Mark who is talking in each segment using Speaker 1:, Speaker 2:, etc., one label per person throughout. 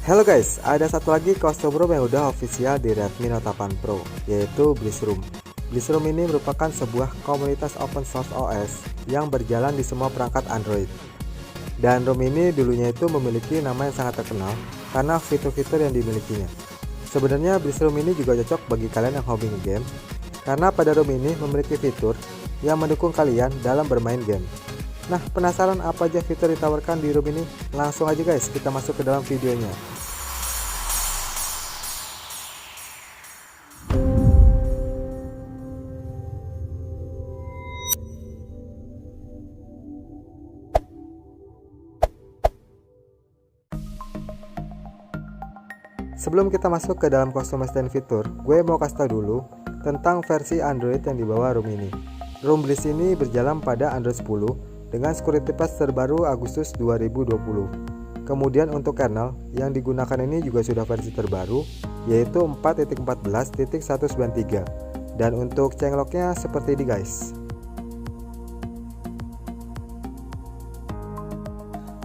Speaker 1: Halo guys, ada satu lagi kostum room yang udah official di Redmi Note 8 Pro, yaitu Bliss Room. Bliss Room ini merupakan sebuah komunitas open source OS yang berjalan di semua perangkat Android. Dan room ini dulunya itu memiliki nama yang sangat terkenal karena fitur-fitur yang dimilikinya. Sebenarnya Bliss Room ini juga cocok bagi kalian yang hobi game, karena pada room ini memiliki fitur yang mendukung kalian dalam bermain game. Nah, penasaran apa aja fitur ditawarkan di room ini? Langsung aja guys, kita masuk ke dalam videonya. Sebelum kita masuk ke dalam customize dan fitur, gue mau kasih tau dulu tentang versi Android yang dibawa room ini. Room Bliss ini berjalan pada Android 10 dengan security patch terbaru Agustus 2020. Kemudian untuk kernel yang digunakan ini juga sudah versi terbaru, yaitu 4.14.193. Dan untuk changelognya seperti ini guys.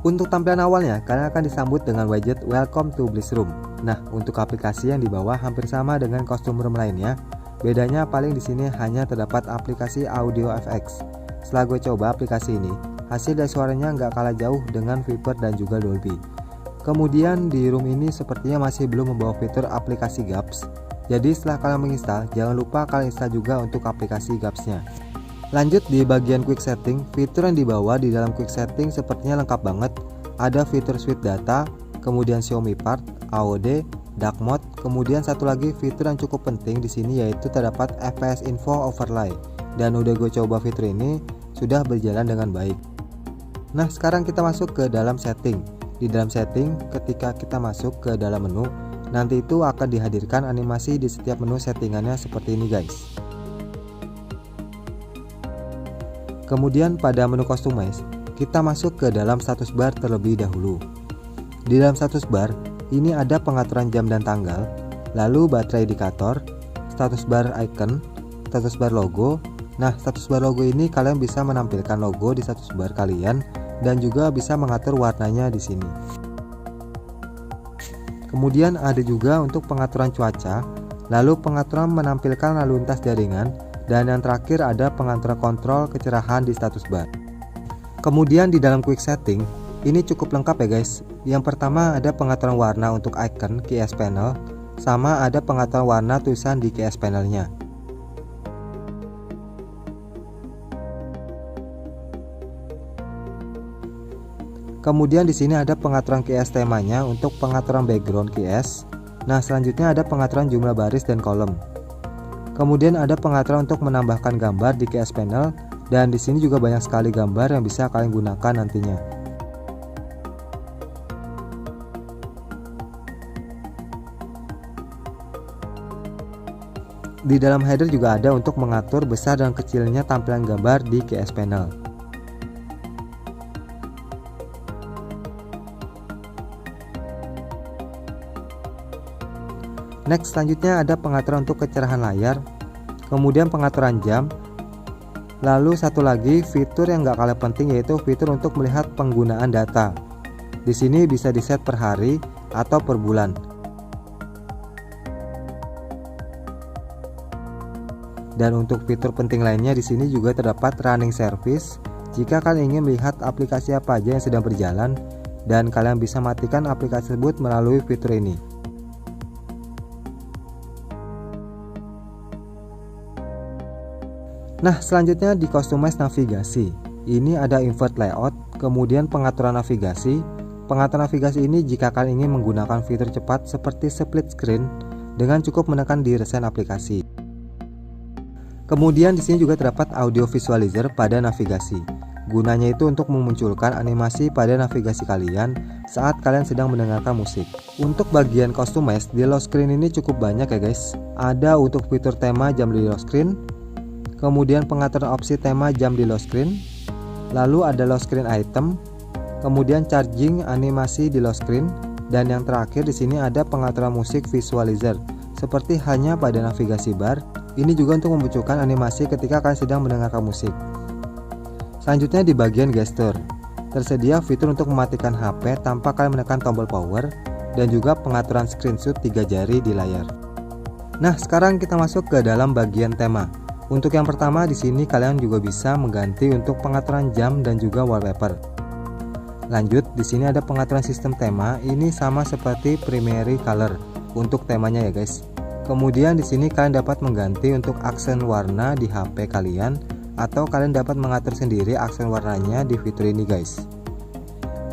Speaker 1: Untuk tampilan awalnya, kalian akan disambut dengan widget Welcome to Bliss Room. Nah, untuk aplikasi yang dibawa hampir sama dengan kostum room lainnya. Bedanya paling di sini hanya terdapat aplikasi Audio FX. Setelah gue coba aplikasi ini, hasil dari suaranya nggak kalah jauh dengan Viper dan juga Dolby. Kemudian di room ini sepertinya masih belum membawa fitur aplikasi Gaps. Jadi setelah kalian menginstal, jangan lupa kalian install juga untuk aplikasi Gaps-nya. Lanjut di bagian quick setting, fitur yang dibawa di dalam quick setting sepertinya lengkap banget. Ada fitur switch data, kemudian show me part, AOD, dark mode, kemudian satu lagi fitur yang cukup penting di sini yaitu terdapat FPS info overlay. Dan udah gue coba fitur ini sudah berjalan dengan baik. Nah, sekarang kita masuk ke dalam setting. Di dalam setting, ketika kita masuk ke dalam menu, nanti itu akan dihadirkan animasi di setiap menu settingannya seperti ini guys. Kemudian pada menu customize, kita masuk ke dalam status bar terlebih dahulu. Di dalam status bar, ini ada pengaturan jam dan tanggal, lalu baterai indikator, status bar icon, status bar logo. Nah, status bar logo ini kalian bisa menampilkan logo di status bar kalian dan juga bisa mengatur warnanya di sini. Kemudian ada juga untuk pengaturan cuaca, lalu pengaturan menampilkan lalu lintas jaringan, dan yang terakhir ada pengaturan kontrol kecerahan di status bar. Kemudian di dalam quick setting, ini cukup lengkap ya guys. Yang pertama ada pengaturan warna untuk icon QS panel, sama ada pengaturan warna tulisan di QS panelnya. Kemudian di sini ada pengaturan QS temanya untuk pengaturan background QS. Nah, selanjutnya ada pengaturan jumlah baris dan kolom. Kemudian ada pengaturan untuk menambahkan gambar di QS panel, dan di sini juga banyak sekali gambar yang bisa kalian gunakan nantinya. Di dalam header juga ada untuk mengatur besar dan kecilnya tampilan gambar di QS panel. Next, selanjutnya ada pengaturan untuk kecerahan layar, kemudian pengaturan jam, lalu satu lagi fitur yang gak kalah penting yaitu fitur untuk melihat penggunaan data. Di sini bisa di set per hari atau per bulan. Dan untuk fitur penting lainnya di sini juga terdapat running service. Jika kalian ingin melihat aplikasi apa aja yang sedang berjalan, dan kalian bisa matikan aplikasi tersebut melalui fitur ini. Nah, selanjutnya di customize navigasi. Ini ada invert layout, kemudian pengaturan navigasi. Pengaturan navigasi ini jika kalian ingin menggunakan fitur cepat seperti split screen dengan cukup menekan di resign aplikasi. Kemudian di sini juga terdapat audio visualizer pada navigasi. Gunanya itu untuk memunculkan animasi pada navigasi kalian saat kalian sedang mendengarkan musik. Untuk bagian customize di lock screen ini cukup banyak ya guys. Ada untuk fitur tema jam di lock screen, kemudian pengaturan opsi tema jam di lock screen, lalu ada lock screen item, kemudian charging animasi di lock screen, dan yang terakhir di sini ada pengaturan musik visualizer seperti hanya pada navigasi bar. Ini juga untuk memunculkan animasi ketika kalian sedang mendengarkan musik. Selanjutnya di bagian gesture, tersedia fitur untuk mematikan HP tanpa kalian menekan tombol power, dan juga pengaturan screenshot 3 jari di layar. Nah, sekarang kita masuk ke dalam bagian tema. Untuk yang pertama di sini kalian juga bisa mengganti untuk pengaturan jam dan juga wallpaper. Lanjut, di sini ada pengaturan sistem tema. Ini sama seperti primary color untuk temanya ya guys. Kemudian di sini kalian dapat mengganti untuk aksen warna di HP kalian, atau kalian dapat mengatur sendiri aksen warnanya di fitur ini guys.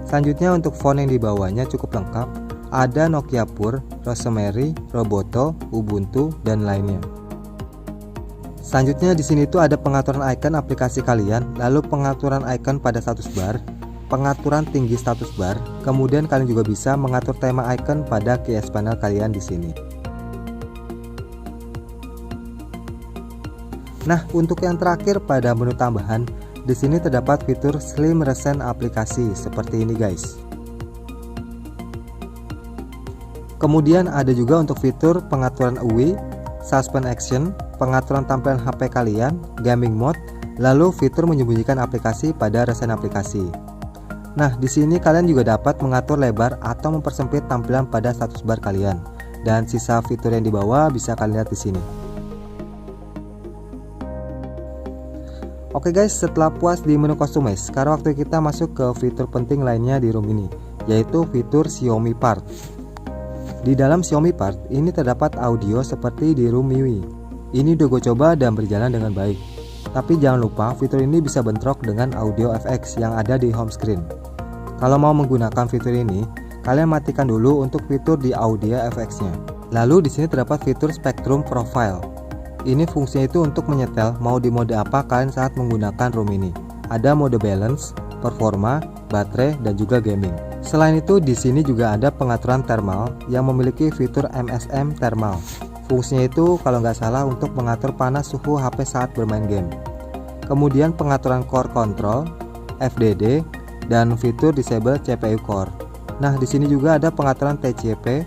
Speaker 1: Selanjutnya untuk font yang di bawahnya cukup lengkap. Ada Nokia Pur, Rosemary, Roboto, Ubuntu, dan lainnya. Selanjutnya di sini tuh ada pengaturan icon aplikasi kalian, lalu pengaturan icon pada status bar, pengaturan tinggi status bar, kemudian kalian juga bisa mengatur tema icon pada keys panel kalian di sini. Nah, untuk yang terakhir pada menu tambahan, di sini terdapat fitur Slim Recent aplikasi seperti ini guys. Kemudian ada juga untuk fitur pengaturan UI, suspend action, pengaturan tampilan HP kalian, gaming mode, lalu fitur menyembunyikan aplikasi pada recent aplikasi. Nah, di sini kalian juga dapat mengatur lebar atau mempersempit tampilan pada status bar kalian. Dan sisa fitur yang di bawah bisa kalian lihat di sini. Oke guys, setelah puas di menu customize, sekarang waktu kita masuk ke fitur penting lainnya di room ini, yaitu fitur Xiaomi Part. Di dalam Xiaomi Part ini terdapat audio seperti di room MIUI. Ini udah gue coba dan berjalan dengan baik. Tapi jangan lupa fitur ini bisa bentrok dengan audio FX yang ada di home screen. Kalau mau menggunakan fitur ini, kalian matikan dulu untuk fitur di audio FX-nya. Lalu di sini terdapat fitur Spectrum Profile. Ini fungsinya itu untuk menyetel mau di mode apa kalian saat menggunakan room ini. Ada mode balance, performa, baterai, dan juga gaming. Selain itu di sini juga ada pengaturan thermal yang memiliki fitur MSM thermal. Fungsinya itu kalau nggak salah untuk mengatur panas suhu HP saat bermain game. Kemudian pengaturan core control, FDD, dan fitur disable CPU core. Nah, di sini juga ada pengaturan TCP,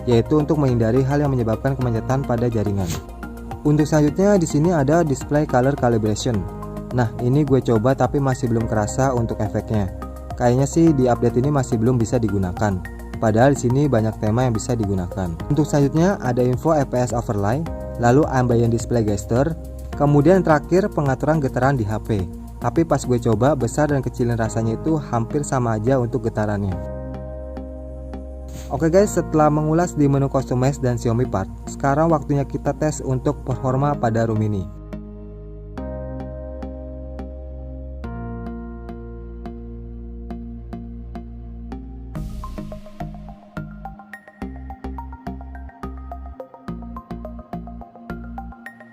Speaker 1: yaitu untuk menghindari hal yang menyebabkan kemacetan pada jaringan. Untuk selanjutnya di sini ada display color calibration. Nah, ini gue coba tapi masih belum kerasa untuk efeknya. Kayaknya sih di update ini masih belum bisa digunakan. Padahal di sini banyak tema yang bisa digunakan. Untuk selanjutnya ada info FPS overlay, lalu ambient display gesture, kemudian terakhir pengaturan getaran di HP. Tapi pas gue coba besar dan kecilin rasanya itu hampir sama aja untuk getarannya. Oke guys, setelah mengulas di menu customize dan Xiaomi Part, sekarang waktunya kita tes untuk performa pada room ini.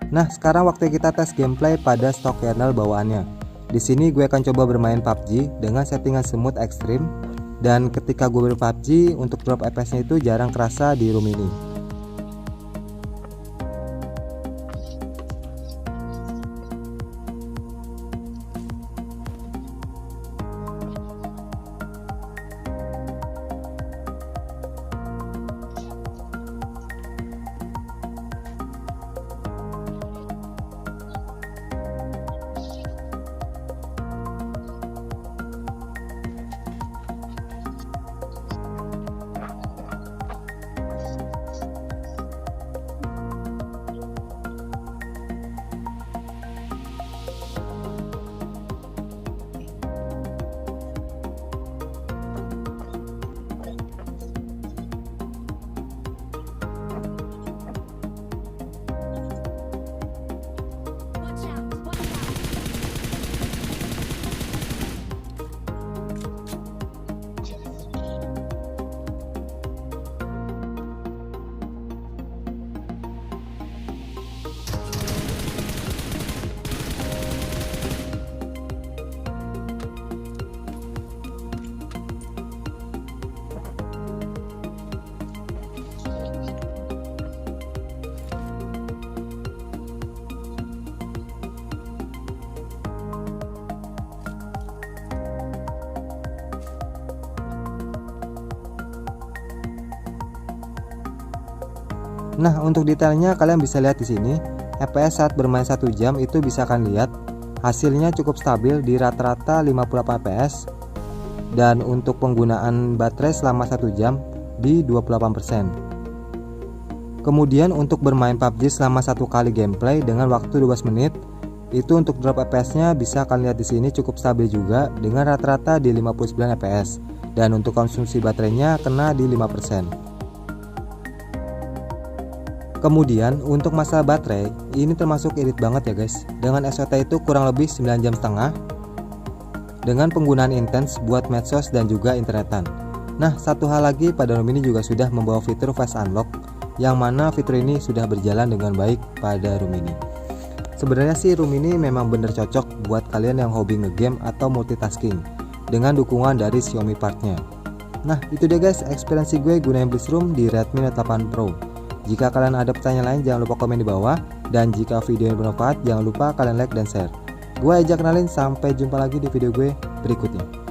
Speaker 1: Nah, sekarang waktu kita tes gameplay pada stock kernel bawaannya. Di sini gue akan coba bermain PUBG dengan settingan smooth ekstrim, dan ketika gue ber PUBG untuk drop FPS-nya itu jarang kerasa di room ini. Nah, untuk detailnya kalian bisa lihat di sini. FPS saat bermain 1 jam itu bisa kalian lihat hasilnya cukup stabil di rata-rata 58 fps. Dan untuk penggunaan baterai selama 1 jam di 28%. Kemudian untuk bermain PUBG selama satu kali gameplay dengan waktu 12 menit, itu untuk drop FPS-nya bisa kalian lihat di sini cukup stabil juga dengan rata-rata di 59 fps, dan untuk konsumsi baterainya kena di 5%. Kemudian untuk masalah baterai, ini termasuk irit banget ya guys. Dengan SOT itu kurang lebih 9,5 jam dengan penggunaan intens buat medsos dan juga internetan. Nah, satu hal lagi, pada ROM ini juga sudah membawa fitur Face Unlock, yang mana fitur ini sudah berjalan dengan baik pada ROM ini. Sebenarnya sih ROM ini memang bener cocok buat kalian yang hobi ngegame atau multitasking dengan dukungan dari Xiaomi partnya. Nah, itu dia guys eksperiensi gue gunain Blitz ROM di Redmi Note 8 Pro. Jika kalian ada pertanyaan lain jangan lupa komen di bawah, dan jika video ini bermanfaat jangan lupa kalian like dan share. Gue ajak kenalin, sampai jumpa lagi di video gue berikutnya.